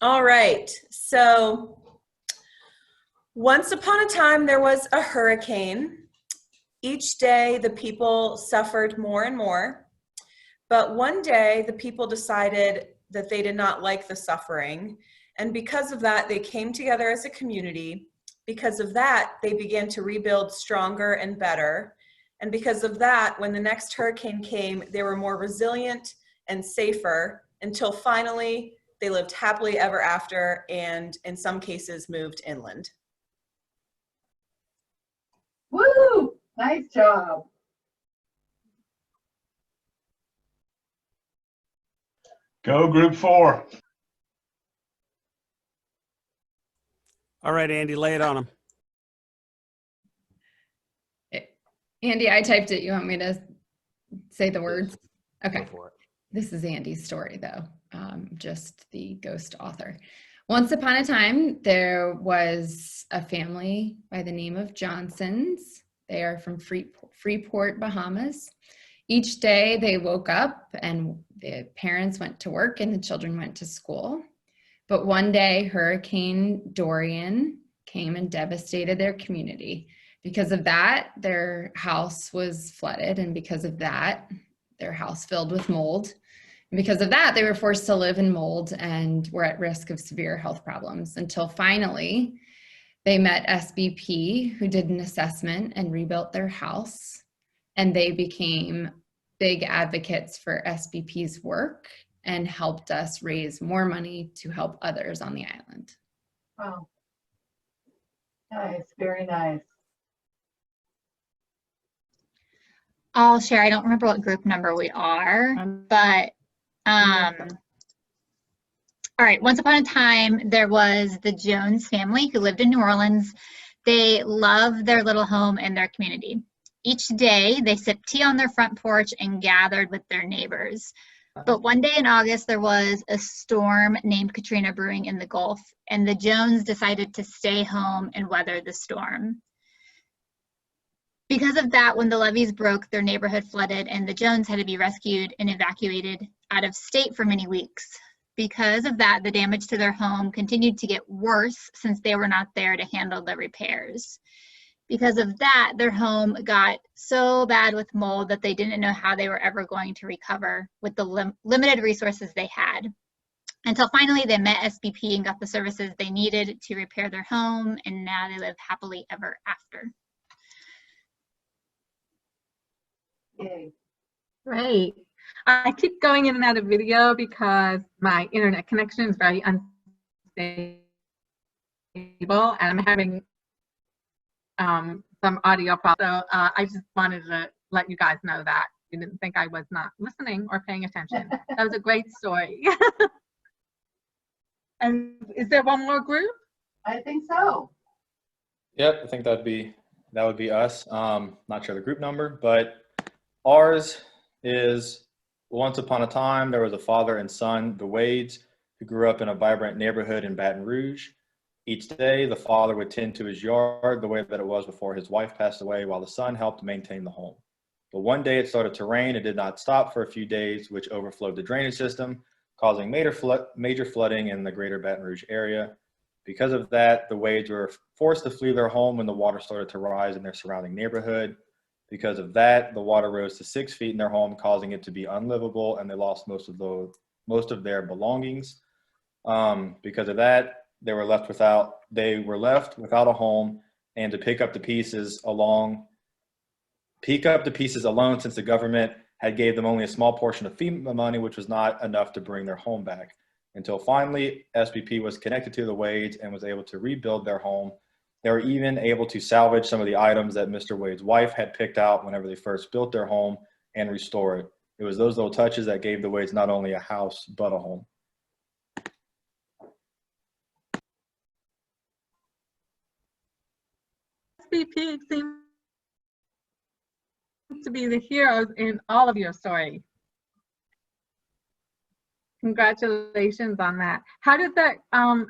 All right. So once upon a time, there was a hurricane. Each day, the people suffered more and more. But one day, the people decided that they did not like the suffering. And because of that, they came together as a community. Because of that, they began to rebuild stronger and better. And because of that, when the next hurricane came, they were more resilient and safer until finally they lived happily ever after and in some cases moved inland. Woo! Nice job. Go group 4. All right, Andy, lay it on them. Andy, I typed it. You want me to say the words? Okay. Go for it. This is Andy's story, though, just the ghost author. Once upon a time, there was a family by the name of Johnsons. They are from Freeport, Bahamas. Each day they woke up and the parents went to work and the children went to school. But one day, Hurricane Dorian came and devastated their community. Because of that, their house was flooded, and because of that, their house filled with mold. And because of that, they were forced to live in mold and were at risk of severe health problems until finally they met SBP, who did an assessment and rebuilt their house. And they became big advocates for SBP's work and helped us raise more money to help others on the island. Wow. Nice, very nice. I'll share. I don't remember what group number we are, but all right. Once upon a time, there was the Jones family who lived in New Orleans. They loved their little home and their community. Each day, they sipped tea on their front porch and gathered with their neighbors. But one day in August, there was a storm named Katrina brewing in the Gulf, and the Jones decided to stay home and weather the storm. Because of that, when the levees broke, their neighborhood flooded, and the Jones had to be rescued and evacuated out of state for many weeks. Because of that, the damage to their home continued to get worse since they were not there to handle the repairs. Because of that, their home got so bad with mold that they didn't know how they were ever going to recover with the limited resources they had. Until finally they met SBP and got the services they needed to repair their home, and now they live happily ever after. Yay. Great. I keep going in and out of video because my internet connection is very unstable, and I'm having some audio problems. So I just wanted to let you guys know that. You didn't think I was not listening or paying attention. That was a great story. And is there one more group? I think so. Yep, I think that would be us. Not sure the group number, but ours is once upon a time there was a father and son, the Wades, who grew up in a vibrant neighborhood in Baton Rouge. Each day, the father would tend to his yard the way that it was before his wife passed away, while the son helped maintain the home. But one day it started to rain. It did not stop for a few days, which overflowed the drainage system, causing major flooding in the greater Baton Rouge area. Because of that, the Wades were forced to flee their home when the water started to rise in their surrounding neighborhood. Because of that, the water rose to 6 feet in their home, causing it to be unlivable, and they lost most of their belongings. Because of that, they were left without a home and to pick up the pieces alone, since the government had gave them only a small portion of FEMA money, which was not enough to bring their home back. Until finally, SBP was connected to the Wades and was able to rebuild their home. They were even able to salvage some of the items that Mr. Wade's wife had picked out whenever they first built their home and restore it. It was those little touches that gave the Wades not only a house, but a home. SBP seems to be the heroes in all of your stories. Congratulations on that. How did that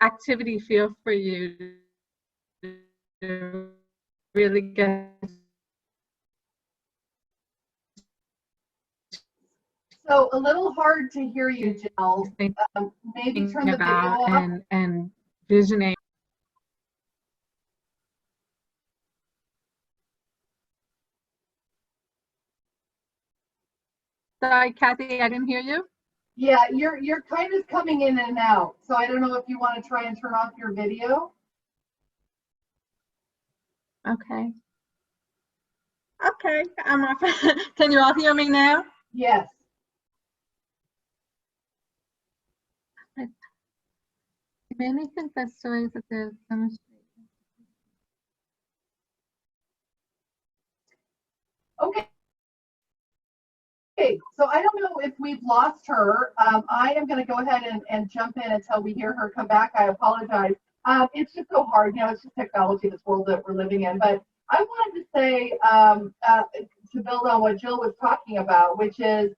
activity feel for you to really get So a little hard to hear you, Jill. Maybe turn the video about off. and visioning. Sorry, Kathy, I didn't hear you. Yeah, you're kind of coming in and out. So I don't know if you want to try and turn off your video. Okay. Okay, I'm off. Can you all hear me now? Yes. Many confess stories that there's demonstration. Okay. Okay, so I don't know if we've lost her. I am going to go ahead and jump in until we hear her come back. I apologize. It's just so hard, it's just technology, this world that we're living in. But I wanted to say, to build on what Jill was talking about, which is,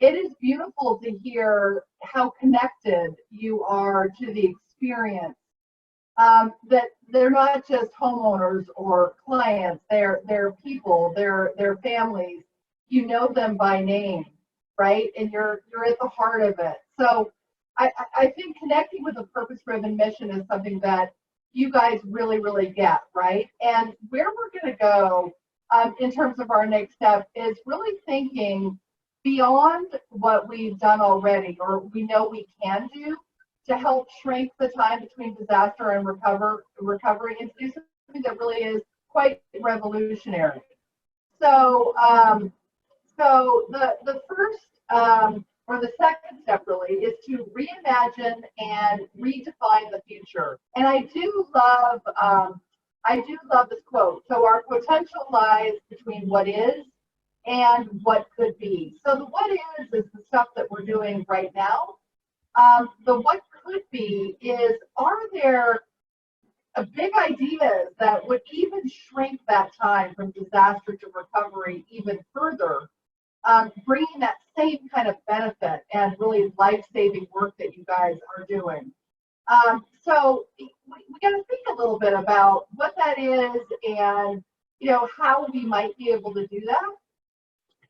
it is beautiful to hear how connected you are to the experience. That they're not just homeowners or clients, they're people, they're families. You know them by name, right? And you're at the heart of it. So I think connecting with a purpose-driven mission is something that you guys really, really get, right? And where we're going to go in terms of our next step is really thinking beyond what we've done already, or we know we can do, to help shrink the time between disaster and recovery, and to do something that really is quite revolutionary. So, so the first or the second step really is to reimagine and redefine the future. And I do love this quote. So our potential lies between what is and what could be. So the what is the stuff that we're doing right now. The what could be is, are there big ideas that would even shrink that time from disaster to recovery even further, bringing that same kind of benefit and really life-saving work that you guys are doing. So we got to think a little bit about what that is and, how we might be able to do that.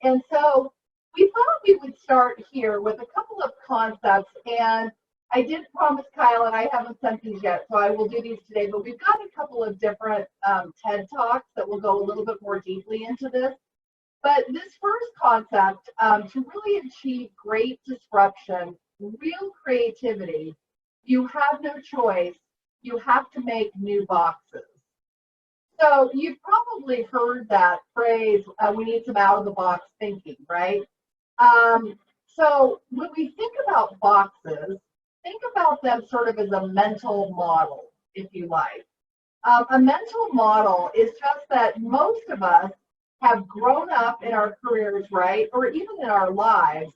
And so we thought we would start here with a couple of concepts, and I did promise Kyle, and I haven't sent these yet, so I will do these today, but we've got a couple of different TED Talks that will go a little bit more deeply into this. But this first concept, to really achieve great disruption, real creativity, you have no choice. You have to make new boxes. So you've probably heard that phrase, we need some out-of-the-box thinking, right? So when we think about boxes, think about them sort of as a mental model, if you like. A mental model is just that most of us have grown up in our careers, right, or even in our lives,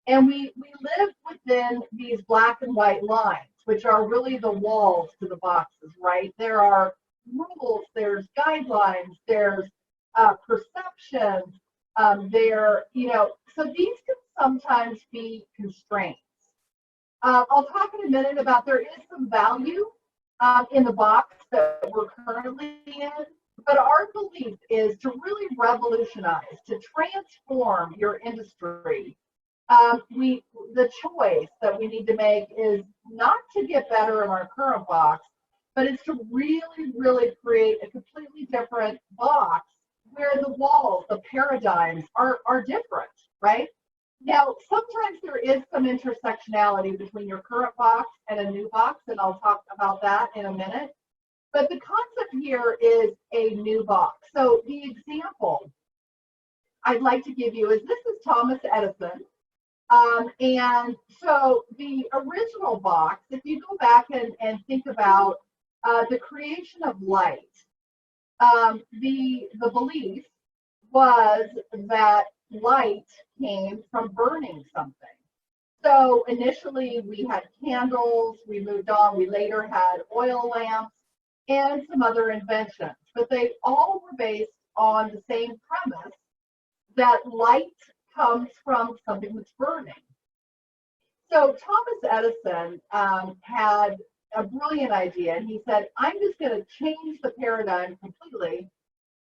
and we live within these black and white lines, which are really the walls to the boxes, right? There are rules, there's guidelines, there's perceptions, so these can sometimes be constraints. I'll talk in a minute about there is some value in the box that we're currently in, but our belief is to really revolutionize, to transform your industry. The choice that we need to make is not to get better in our current box, but it's to really, really create a completely different box where the walls, the paradigms are different, right? Now, sometimes there is some intersectionality between your current box and a new box, and I'll talk about that in a minute. But the concept here is a new box. So the example I'd like to give you is, this is Thomas Edison. And so the original box, if you go back and think about the creation of light, the belief was that light came from burning something. So initially we had candles, we moved on, we later had oil lamps and some other inventions, but they all were based on the same premise that light comes from something that's burning. So Thomas Edison had a brilliant idea, and he said, I'm just going to change the paradigm completely,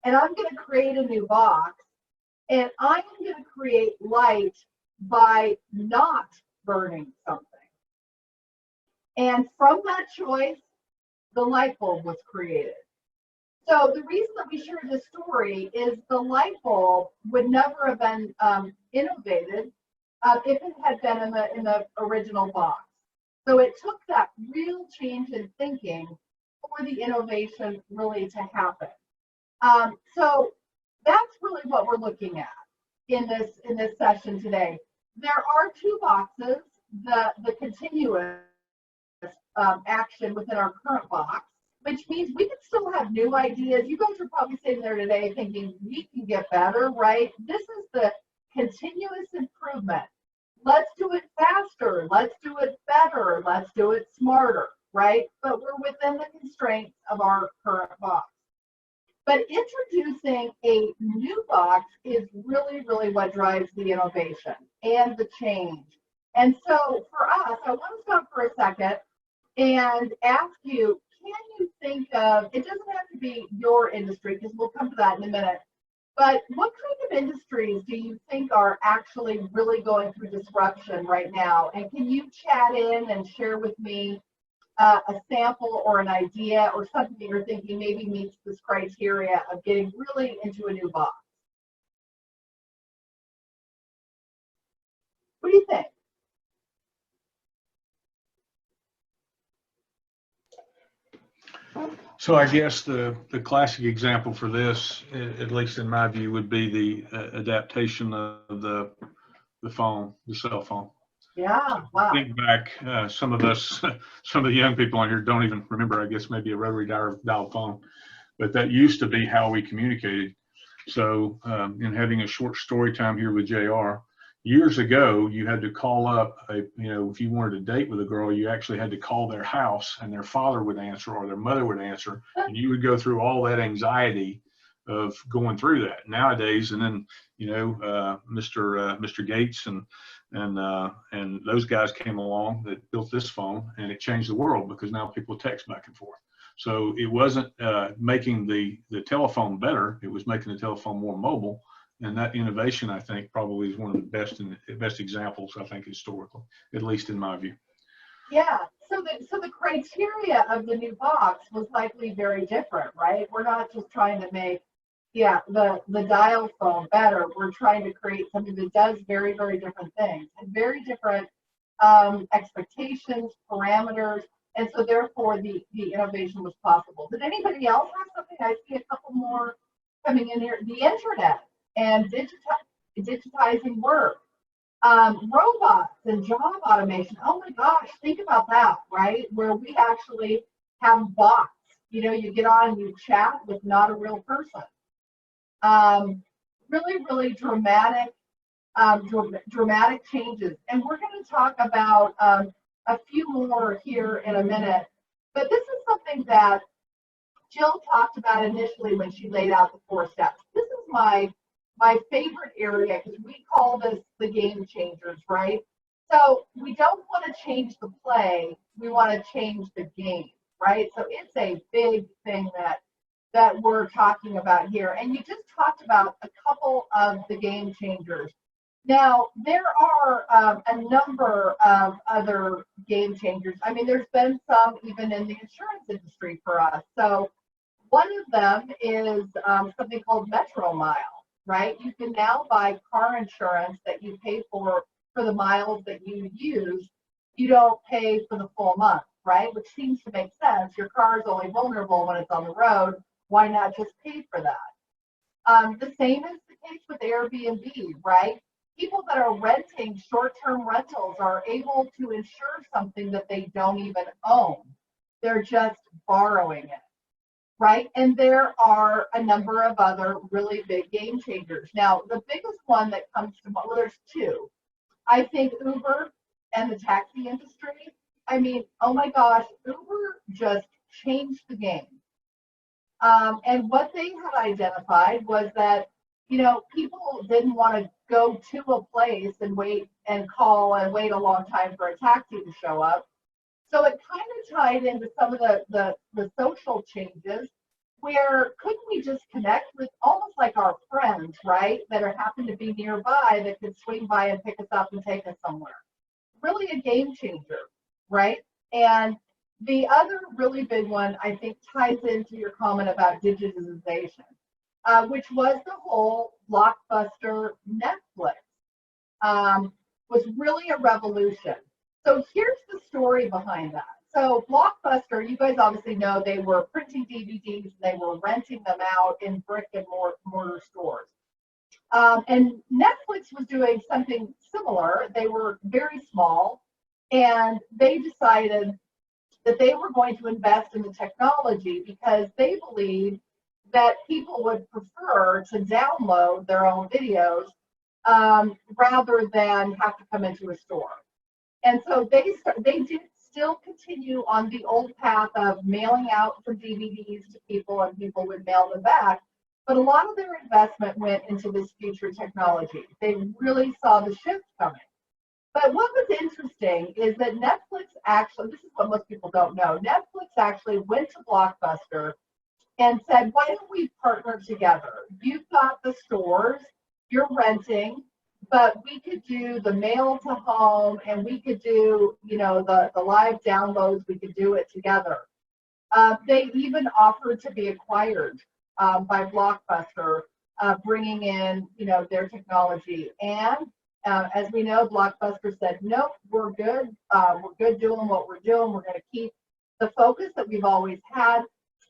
and I'm going to create a new box, and I'm going to create light by not burning something. And from that choice, the light bulb was created. So the reason that we share this story is the light bulb would never have been innovated if it had been in the original box. So it took that real change in thinking for the innovation really to happen. So that's really what we're looking at in this session today. There are two boxes: the continuous action within our current box, which means we can still have new ideas. You guys are probably sitting there today thinking we can get better, right? This is the continuous improvement. Let's do it faster. Let's do it better. Let's do it smarter, right? But we're within the constraints of our current box. But introducing a new box is really, really what drives the innovation and the change. And so for us, I want to stop for a second and ask you, can you think of, it doesn't have to be your industry, because we'll come to that in a minute, but what kind of industries do you think are actually really going through disruption right now? And can you chat in and share with me a sample or an idea or something that you're thinking maybe meets this criteria of getting really into a new box? What do you think? So I guess the classic example for this, at least in my view, would be the adaptation of the phone, the cell phone. Yeah, wow. Think back, some of us, some of the young people on here don't even remember, I guess, maybe a rotary dial phone, but that used to be how we communicated. So in having a short story time here with JR, years ago, you had to call up, if you wanted to date with a girl, you actually had to call their house and their father would answer or their mother would answer. And you would go through all that anxiety of going through that nowadays. And then, Mr. Gates and those guys came along that built this phone, and it changed the world because now people text back and forth. So it wasn't making the telephone better, it was making the telephone more mobile. And that innovation, I think, probably is one of the best examples, I think, historically, at least in my view. Yeah, so the criteria of the new box was likely very different, right? We're not just trying to make, the dial phone better. We're trying to create something that does very, very different things and very different expectations, parameters, and so therefore the innovation was possible. Did anybody else have something? I see a couple more coming in here. The internet and digitizing work, robots and job automation. Oh my gosh, think about that, right? Where we actually have bots. You get on and you chat with not a real person. Really, really dramatic changes. And we're going to talk about a few more here in a minute. But this is something that Jill talked about initially when she laid out the 4 steps. This is my favorite area because we call this the game changers, right? So we don't want to change the play, we want to change the game, right? So it's a big thing that we're talking about here. And you just talked about a couple of the game changers. Now, there are a number of other game changers. I mean, there's been some even in the insurance industry for us. So one of them is something called Metro Mile, right? You can now buy car insurance that you pay for the miles that you use. You don't pay for the full month, right? Which seems to make sense. Your car is only vulnerable when it's on the road. Why not just pay for that? The same is the case with Airbnb, right? People that are renting short-term rentals are able to insure something that they don't even own. They're just borrowing it, right? And there are a number of other really big game changers. Now, the biggest one that comes to mind, well, there's two. I think Uber and the taxi industry. I mean, oh my gosh, Uber just changed the game. And what they had identified was that, people didn't want to go to a place and wait and call and wait a long time for a taxi to show up. So it kind of tied into some of the social changes where couldn't we just connect with almost like our friends, right, that are happen to be nearby that could swing by and pick us up and take us somewhere. Really a game changer, right? And the other really big one, I think, ties into your comment about digitization, which was the whole blockbuster Netflix. Was really a revolution. So here's the story behind that. So Blockbuster, you guys obviously know they were printing DVDs, they were renting them out in brick and mortar stores. And Netflix was doing something similar. They were very small, and they decided that they were going to invest in the technology because they believed that people would prefer to download their own videos rather than have to come into a store. And so they did still continue on the old path of mailing out some DVDs to people, and people would mail them back. But a lot of their investment went into this future technology. They really saw the shift coming. But what was interesting is that Netflix actually, this is what most people don't know, Netflix actually went to Blockbuster and said, why don't we partner together? You've got the stores, you're renting, but we could do the mail to home, and we could do, the live downloads, we could do it together. They even offered to be acquired by Blockbuster, bringing in, their technology. And as we know, Blockbuster said, nope, we're good. We're good doing what we're doing. We're going to keep the focus that we've always had.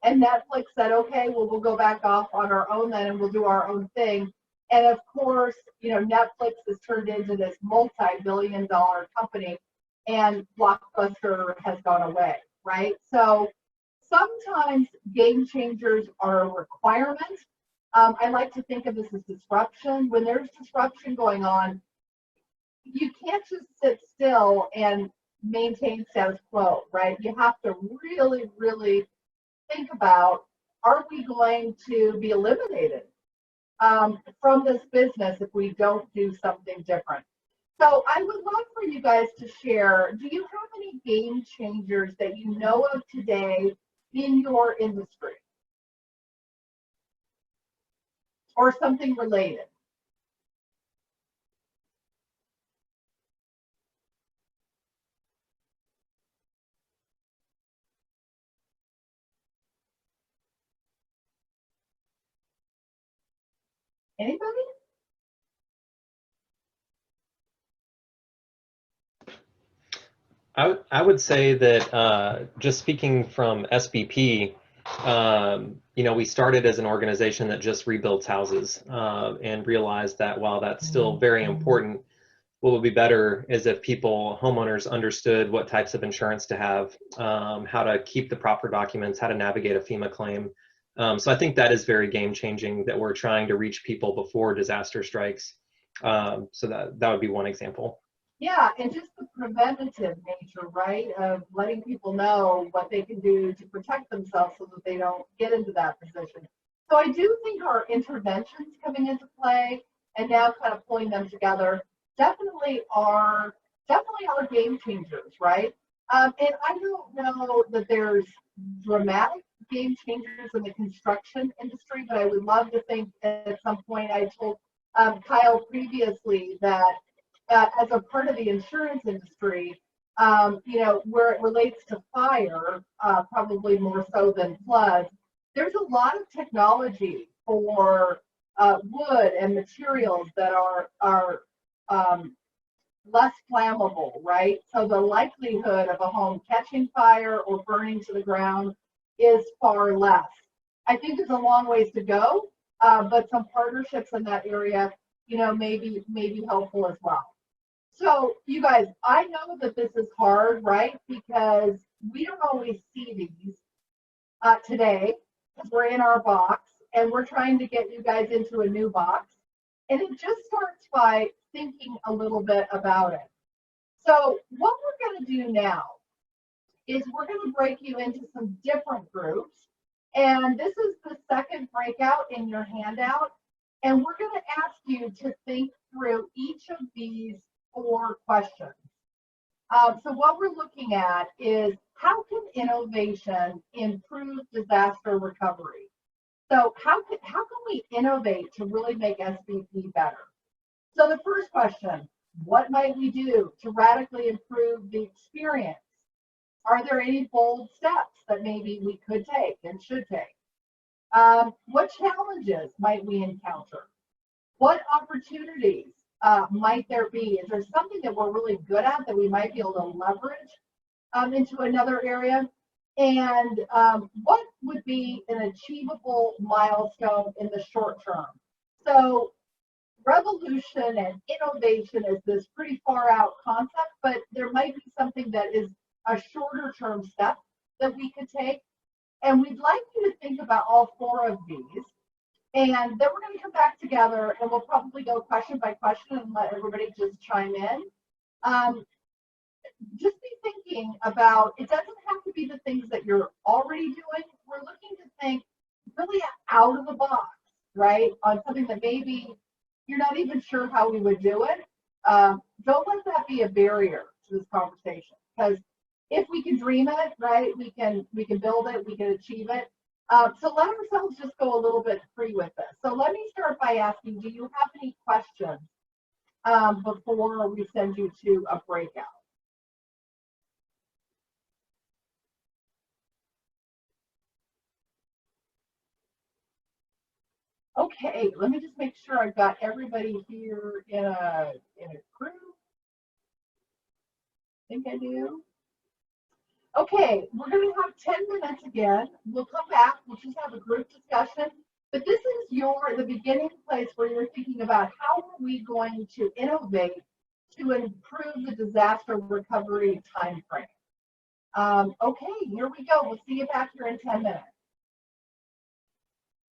And Netflix said, okay, well, we'll go back off on our own then, and we'll do our own thing. And of course, Netflix has turned into this multi-billion-dollar company, and Blockbuster has gone away, right? So sometimes game changers are a requirement. I like to think of this as disruption. When there's disruption going on, you can't just sit still and maintain status quo, right? You have to really, really think about, are we going to be eliminated from this business if we don't do something different? So I would love for you guys to share, do you have any game changers that you know of today in your industry? Or something related? Anybody? I would say that just speaking from SBP, we started as an organization that just rebuilds houses and realized that while that's still very important, what would be better is if homeowners understood what types of insurance to have, how to keep the proper documents, how to navigate a FEMA claim. So I think that is very game changing, that we're trying to reach people before disaster strikes. So that would be one example. Yeah, and just the preventative nature, right, of letting people know what they can do to protect themselves so that they don't get into that position. So I do think our interventions coming into play and now kind of pulling them together definitely are game changers, right? And I don't know that there's dramatic game changers in the construction industry, but I would love to think at some point, I told Kyle previously that as a part of the insurance industry, where it relates to fire, probably more so than floods, there's a lot of technology for wood and materials that are less flammable, right? So the likelihood of a home catching fire or burning to the ground is far less. I think there's a long ways to go, but some partnerships in that area, may be helpful as well. So you guys, I know that this is hard, right? Because we don't always see these today, because we're in our box and we're trying to get you guys into a new box. And it just starts by thinking a little bit about it. So what we're going to do now is we're going to break you into some different groups. And this is the second breakout in your handout. And we're going to ask you to think through each of these 4 questions. So what we're looking at is, how can innovation improve disaster recovery? So how can we innovate to really make SBP better? So the first question, what might we do to radically improve the experience? Are there any bold steps that maybe we could take and should take? What challenges might we encounter? What opportunities might there be? Is there something that we're really good at that we might be able to leverage into another area? And what would be an achievable milestone in the short term? So revolution and innovation is this pretty far out concept, but there might be something that is a shorter term step that we could take. And we'd like you to think about all 4 of these. And then we're going to come back together and we'll probably go question by question and let everybody just chime in. Just be thinking about, it doesn't have to be the things that you're already doing. We're looking to think really out of the box, right? On something that maybe you're not even sure how we would do it. Don't let that be a barrier to this conversation, because if we can dream it, right, we can build it, we can achieve it. So let ourselves just go a little bit free with this. So let me start by asking, do you have any questions before we send you to a breakout? Okay, let me just make sure I've got everybody here in a group. I think I do. Okay, we're going to have 10 minutes again. We'll come back. We'll just have a group discussion. But this is the beginning place where you're thinking about how are we going to innovate to improve the disaster recovery time frame. Okay, here we go. We'll see you back here in 10 minutes.